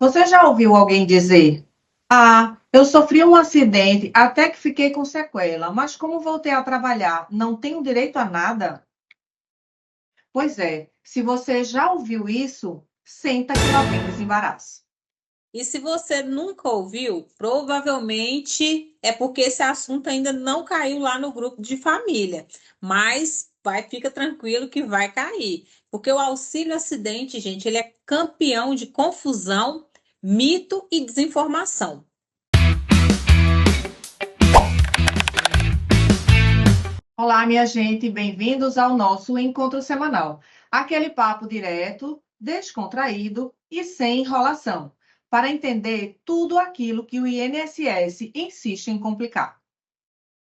Você já ouviu alguém dizer: Ah, eu sofri um acidente até que fiquei com sequela, mas como voltei a trabalhar, não tenho direito a nada? Pois é, se você já ouviu isso, senta que lá vem desembaraço. E se você nunca ouviu, provavelmente é porque esse assunto ainda não caiu lá no grupo de família. Mas fica tranquilo que vai cair. Porque o auxílio acidente, gente, ele é campeão de confusão, mito e desinformação. Olá, minha gente, bem-vindos ao nosso encontro semanal. Aquele papo direto, descontraído e sem enrolação, para entender tudo aquilo que o INSS insiste em complicar.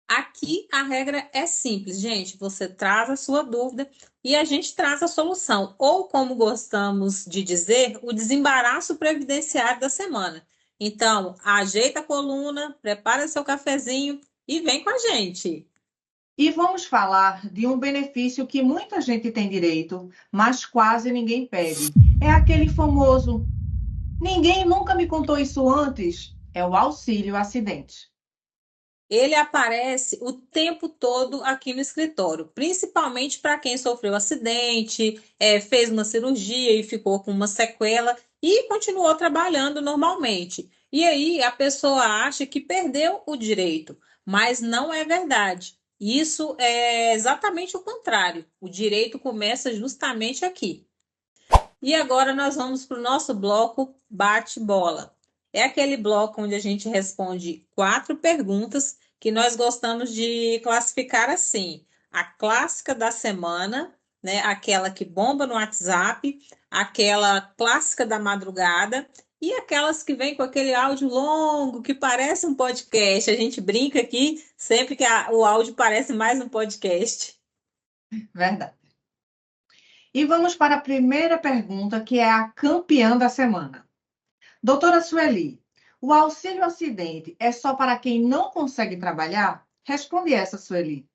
Aqui a regra é simples, gente. Você traz a sua dúvida e a gente traz a solução. Ou, como gostamos de dizer, o desembaraço previdenciário da semana. Então, ajeita a coluna, prepara seu cafezinho e vem com a gente. E vamos falar de um benefício que muita gente tem direito, mas quase ninguém pede. É aquele famoso: ninguém nunca me contou isso antes. É o auxílio acidente. Ele aparece o tempo todo aqui no escritório, principalmente para quem sofreu acidente, fez uma cirurgia e ficou com uma sequela e continuou trabalhando normalmente. E aí a pessoa acha que perdeu o direito, mas não é verdade. Isso é exatamente o contrário. O direito começa justamente aqui. E agora nós vamos para o nosso bloco bate-bola. É aquele bloco onde a gente responde 4 perguntas que nós gostamos de classificar assim: a clássica da semana, né? Aquela que bomba no WhatsApp, aquela clássica da madrugada e aquelas que vêm com aquele áudio longo que parece um podcast. A gente brinca aqui sempre que o áudio parece mais um podcast. Verdade. E vamos para a primeira pergunta, que é a campeã da semana. Doutora Sueli, o auxílio acidente é só para quem não consegue trabalhar? Responde essa, Sueli.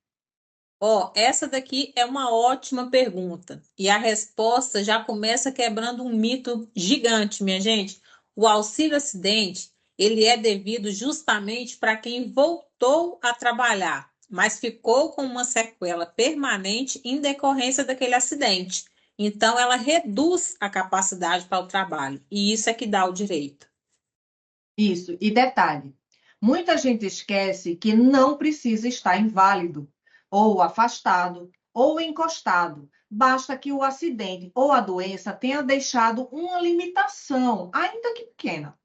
Ó, essa daqui é uma ótima pergunta. E a resposta já começa quebrando um mito gigante, minha gente. O auxílio acidente, ele é devido justamente para quem voltou a trabalhar, mas ficou com uma sequela permanente em decorrência daquele acidente. Então, ela reduz a capacidade para o trabalho. E isso é que dá o direito. Isso, e detalhe: muita gente esquece que não precisa estar inválido, ou afastado, ou encostado. Basta que o acidente ou a doença tenha deixado uma limitação, ainda que pequena.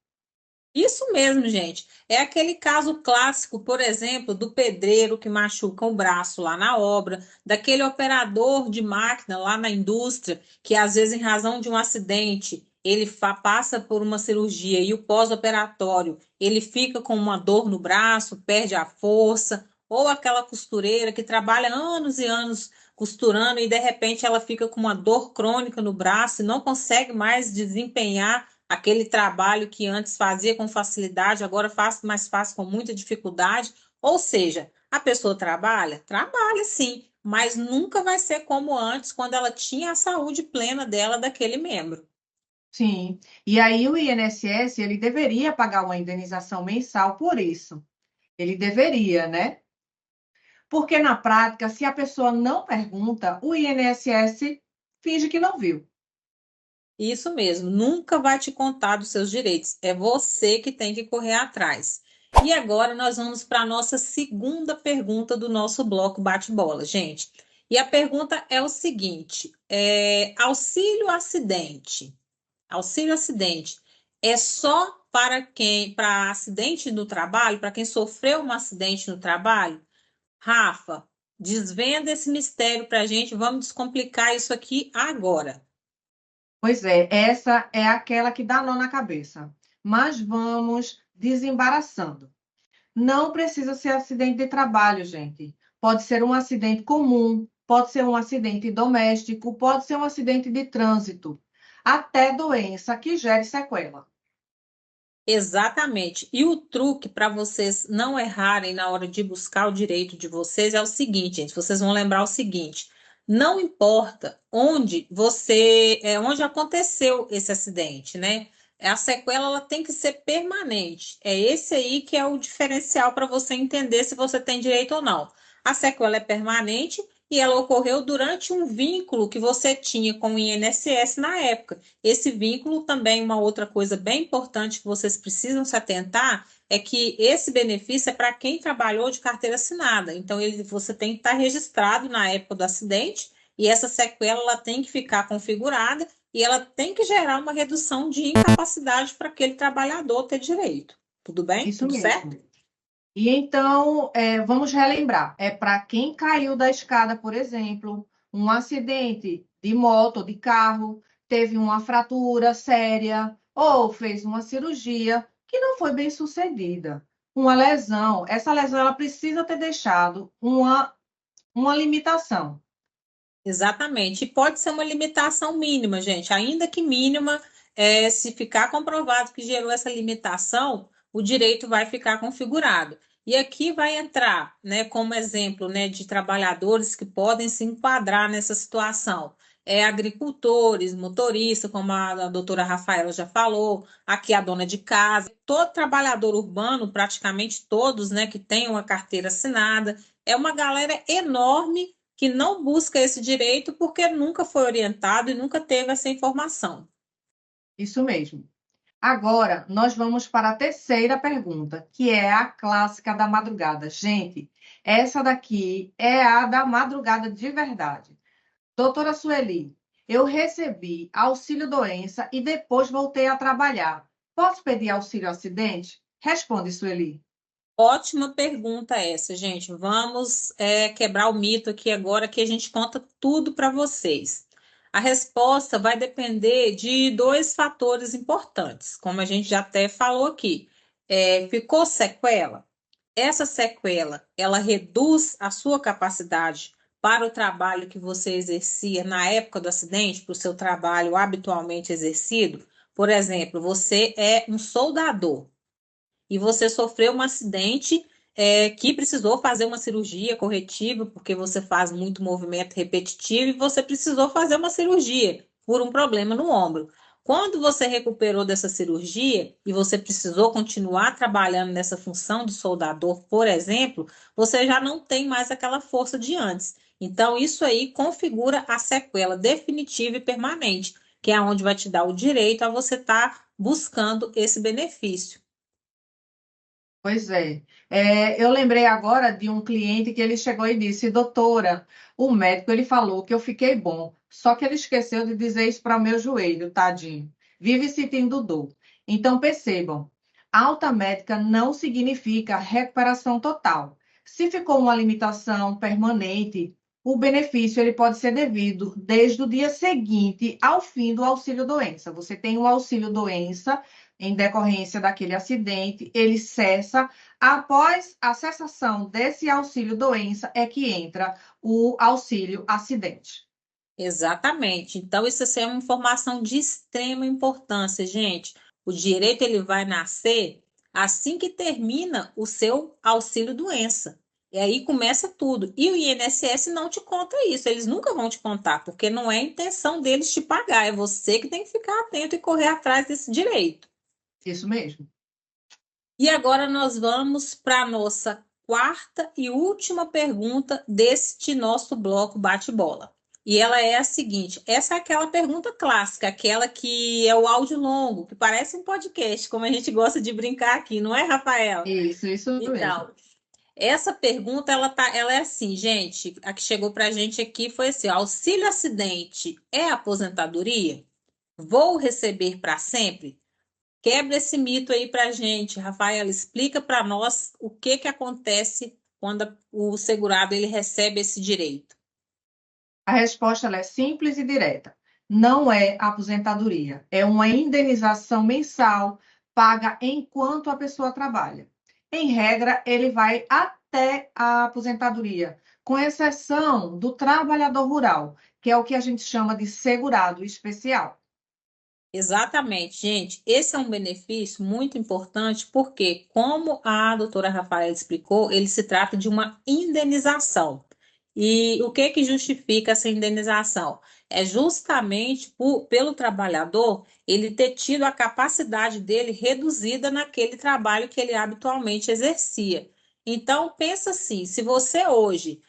Isso mesmo, gente. É aquele caso clássico, por exemplo, do pedreiro que machuca o braço lá na obra, daquele operador de máquina lá na indústria, que às vezes, em razão de um acidente, ele passa por uma cirurgia e o pós-operatório ele fica com uma dor no braço, perde a força, ou aquela costureira que trabalha anos e anos costurando e de repente ela fica com uma dor crônica no braço e não consegue mais desempenhar aquele trabalho que antes fazia com facilidade, agora faz, mas faz com muita dificuldade. Ou seja, a pessoa trabalha? Trabalha sim, mas nunca vai ser como antes, quando ela tinha a saúde plena dela daquele membro. Sim, e aí o INSS, ele deveria pagar uma indenização mensal por isso. Ele deveria, né? Porque na prática, se a pessoa não pergunta, o INSS finge que não viu. Isso mesmo, nunca vai te contar dos seus direitos. É você que tem que correr atrás. E agora nós vamos para a nossa segunda pergunta do nosso bloco bate-bola, gente. E a pergunta é o seguinte: auxílio acidente. Auxílio acidente é só para quem, para acidente no trabalho, para quem sofreu um acidente no trabalho? Rafa, desvenda esse mistério para a gente. Vamos descomplicar isso aqui agora. Pois é, essa é aquela que dá nó na cabeça. Mas vamos desembaraçando. Não precisa ser acidente de trabalho, gente. Pode ser um acidente comum, pode ser um acidente doméstico, pode ser um acidente de trânsito, até doença que gere sequela. Exatamente. E o truque para vocês não errarem na hora de buscar o direito de vocês é o seguinte, gente. Vocês vão lembrar o seguinte: não importa onde aconteceu esse acidente, né? A sequela ela tem que ser permanente. É esse aí que é o diferencial para você entender se você tem direito ou não. A sequela é permanente e ela ocorreu durante um vínculo que você tinha com o INSS na época. Esse vínculo também, uma outra coisa bem importante que vocês precisam se atentar, é que esse benefício é para quem trabalhou de carteira assinada. Então, você tem que estar registrado na época do acidente e essa sequela ela tem que ficar configurada e ela tem que gerar uma redução de incapacidade para aquele trabalhador ter direito. Tudo bem? Isso Tudo mesmo. certo? E então, vamos relembrar: é para quem caiu da escada, por exemplo, um acidente de moto ou de carro, teve uma fratura séria ou fez uma cirurgia que não foi bem sucedida. Uma lesão, essa lesão ela precisa ter deixado uma limitação. Exatamente. E pode ser uma limitação mínima, gente, ainda que mínima, se ficar comprovado que gerou essa limitação, o direito vai ficar configurado. E aqui vai entrar, né, como exemplo, né, de trabalhadores que podem se enquadrar nessa situação. Agricultores, motoristas, como a doutora Rafaela já falou, aqui a dona de casa, todo trabalhador urbano, praticamente todos, né, que tem uma carteira assinada, é uma galera enorme que não busca esse direito porque nunca foi orientado e nunca teve essa informação. Isso mesmo. Agora, nós vamos para a terceira pergunta, que é a clássica da madrugada. Gente, essa daqui é a da madrugada de verdade. Doutora Sueli, eu recebi auxílio-doença e depois voltei a trabalhar. Posso pedir auxílio acidente? Responde, Sueli. Ótima pergunta essa, gente. Vamos quebrar o mito aqui agora que a gente conta tudo para vocês. A resposta vai depender de dois fatores importantes, como a gente já até falou aqui. Ficou sequela? Essa sequela, ela reduz a sua capacidade para o trabalho que você exercia na época do acidente, para o seu trabalho habitualmente exercido. Por exemplo, você é um soldador e você sofreu um acidente que precisou fazer uma cirurgia corretiva, porque você faz muito movimento repetitivo e você precisou fazer uma cirurgia por um problema no ombro. Quando você recuperou dessa cirurgia e você precisou continuar trabalhando nessa função de soldador, por exemplo, você já não tem mais aquela força de antes. Então, isso aí configura a sequela definitiva e permanente, que é onde vai te dar o direito a você estar buscando esse benefício. Pois é. Eu lembrei agora de um cliente que ele chegou e disse, doutora, o médico ele falou que eu fiquei bom, só que ele esqueceu de dizer isso para o meu joelho, tadinho. Vive sentindo dor. Então percebam, alta médica não significa recuperação total. Se ficou uma limitação permanente, o benefício ele pode ser devido desde o dia seguinte ao fim do auxílio-doença. Você tem o auxílio-doença em decorrência daquele acidente, ele cessa. Após a cessação desse auxílio-doença, é que entra o auxílio-acidente. Exatamente. Então, isso assim, é uma informação de extrema importância, gente. O direito ele vai nascer assim que termina o seu auxílio-doença. E aí começa tudo. E o INSS não te conta isso, eles nunca vão te contar, porque não é a intenção deles te pagar, é você que tem que ficar atento e correr atrás desse direito. Isso mesmo. E agora nós vamos para a nossa quarta e última pergunta deste nosso bloco bate-bola. E ela é a seguinte: essa é aquela pergunta clássica, aquela que é o áudio longo, que parece um podcast, como a gente gosta de brincar aqui, não é, Rafaela? Isso mesmo. Então, essa pergunta ela é assim, gente. A que chegou para a gente aqui foi assim: auxílio acidente é aposentadoria? Vou receber para sempre? Quebra esse mito aí para a gente, Rafaela. Explica para nós o que que acontece quando o segurado ele recebe esse direito. A resposta ela é simples e direta. Não é aposentadoria, é uma indenização mensal paga enquanto a pessoa trabalha. Em regra, ele vai até a aposentadoria, com exceção do trabalhador rural, que é o que a gente chama de segurado especial. Exatamente, gente. Esse é um benefício muito importante porque, como a doutora Rafaela explicou, ele se trata de uma indenização. E o que que justifica essa indenização? é justamente pelo trabalhador ele ter tido a capacidade dele reduzida naquele trabalho que ele habitualmente exercia. Então, pensa assim, se você hoje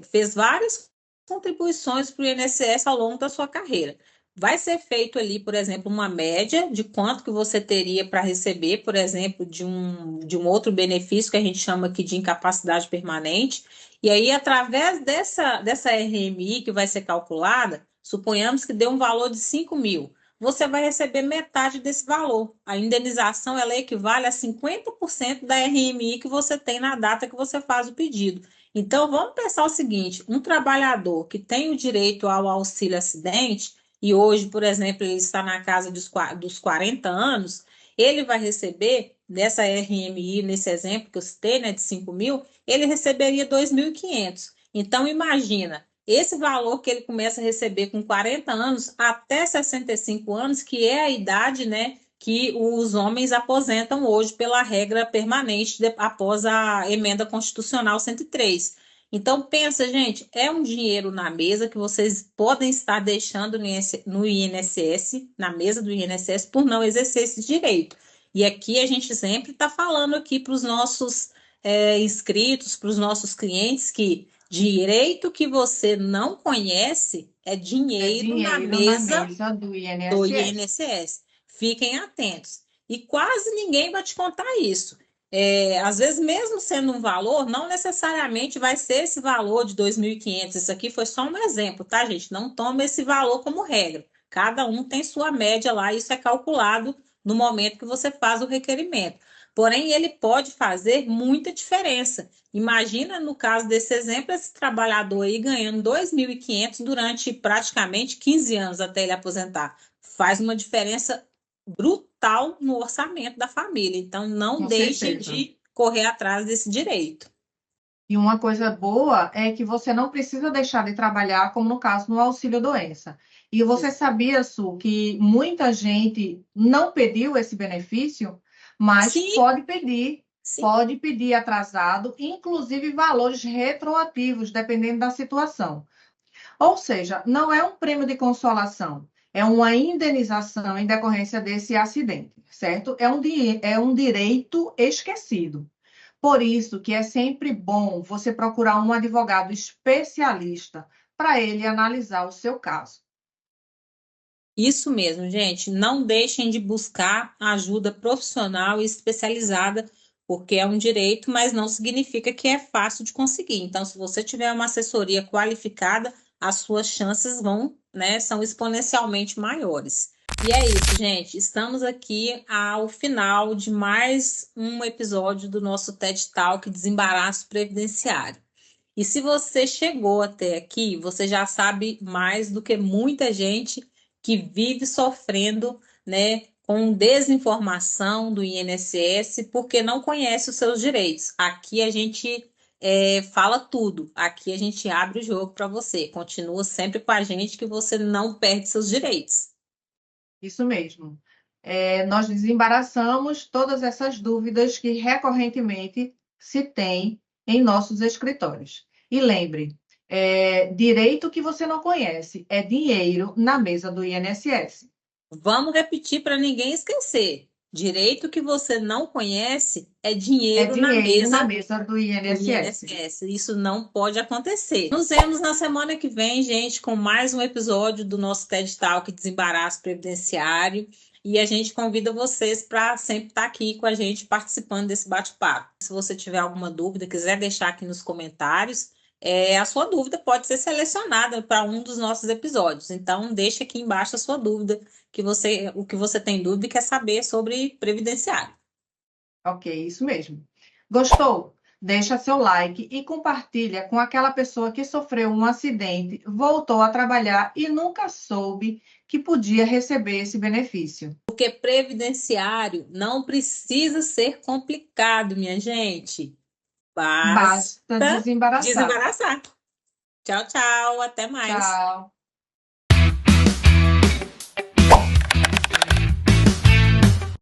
fez várias contribuições para o INSS ao longo da sua carreira, vai ser feito ali, por exemplo, uma média de quanto que você teria para receber, por exemplo, de um outro benefício que a gente chama aqui de incapacidade permanente. E aí, através dessa RMI que vai ser calculada, suponhamos que dê um valor de 5 mil. Você vai receber metade desse valor. A indenização ela equivale a 50% da RMI que você tem na data que você faz o pedido. Então, vamos pensar o seguinte: um trabalhador que tem o direito ao auxílio acidente, e hoje, por exemplo, ele está na casa dos 40 anos, ele vai receber, nessa RMI, nesse exemplo que eu citei, né, de 5 mil, ele receberia 2.500. Então, imagina, esse valor que ele começa a receber com 40 anos até 65 anos, que é a idade, né, que os homens aposentam hoje pela regra permanente após a emenda constitucional 103. Então, pensa, gente, é um dinheiro na mesa que vocês podem estar deixando no INSS, na mesa do INSS, por não exercer esse direito. E aqui a gente sempre está falando aqui para os nossos inscritos, para os nossos clientes, que direito que você não conhece é É dinheiro na dinheiro na mesa mesa do do INSS. INSS. Fiquem atentos. E quase ninguém vai te contar isso. Às vezes, mesmo sendo um valor, não necessariamente vai ser esse valor de 2.500. Isso aqui foi só um exemplo, tá, gente? Não toma esse valor como regra. Cada um tem sua média lá, isso é calculado no momento que você faz o requerimento. Porém, ele pode fazer muita diferença. Imagina, no caso desse exemplo, esse trabalhador aí ganhando 2.500 durante praticamente 15 anos até ele aposentar. Faz uma diferença brutal no orçamento da família. Então, não Com deixem certeza. de correr atrás desse direito. E uma coisa boa é que você não precisa deixar de trabalhar, como no caso no auxílio-doença. E você sabia, Su, que muita gente não pediu esse benefício, mas Sim, sim. pode pedir atrasado, inclusive valores retroativos, dependendo da situação. Ou seja, não é um prêmio de consolação, é uma indenização em decorrência desse acidente, certo? É um direito esquecido. Por isso que é sempre bom você procurar um advogado especialista para ele analisar o seu caso. Isso mesmo, gente. Não deixem de buscar ajuda profissional e especializada, porque é um direito, mas não significa que é fácil de conseguir. Então, se você tiver uma assessoria qualificada, as suas chances vão, né, são exponencialmente maiores. E é isso, gente. Estamos aqui ao final de mais um episódio do nosso TED Talk Desembaraço Previdenciário. E se você chegou até aqui, você já sabe mais do que muita gente que vive sofrendo, né, com desinformação do INSS porque não conhece os seus direitos. Aqui a gente fala tudo, aqui a gente abre o jogo para você. Continua sempre com a gente que você não perde seus direitos. Isso mesmo. Nós desembaraçamos todas essas dúvidas que recorrentemente se tem em nossos escritórios. E lembre, direito que você não conhece é dinheiro na mesa do INSS. Vamos repetir para ninguém esquecer. Direito que você não conhece é É dinheiro na dinheiro na mesa mesa do do INSS. INSS. Isso não pode acontecer. Nos vemos na semana que vem, gente, com mais um episódio do nosso TED Talk Desembaraço Previdenciário. E a gente convida vocês para sempre estar aqui com a gente participando desse bate-papo. Se você tiver alguma dúvida, quiser deixar aqui nos comentários, a sua dúvida pode ser selecionada para um dos nossos episódios. Então, deixe aqui embaixo a sua dúvida, o que você tem dúvida e quer saber sobre previdenciário. Ok, isso mesmo. Gostou? Deixa seu like e compartilha com aquela pessoa que sofreu um acidente, voltou a trabalhar e nunca soube que podia receber esse benefício. Porque previdenciário não precisa ser complicado, minha gente. Basta Basta desembaraçar. desembaraçar. Tchau, tchau. Até mais. Tchau.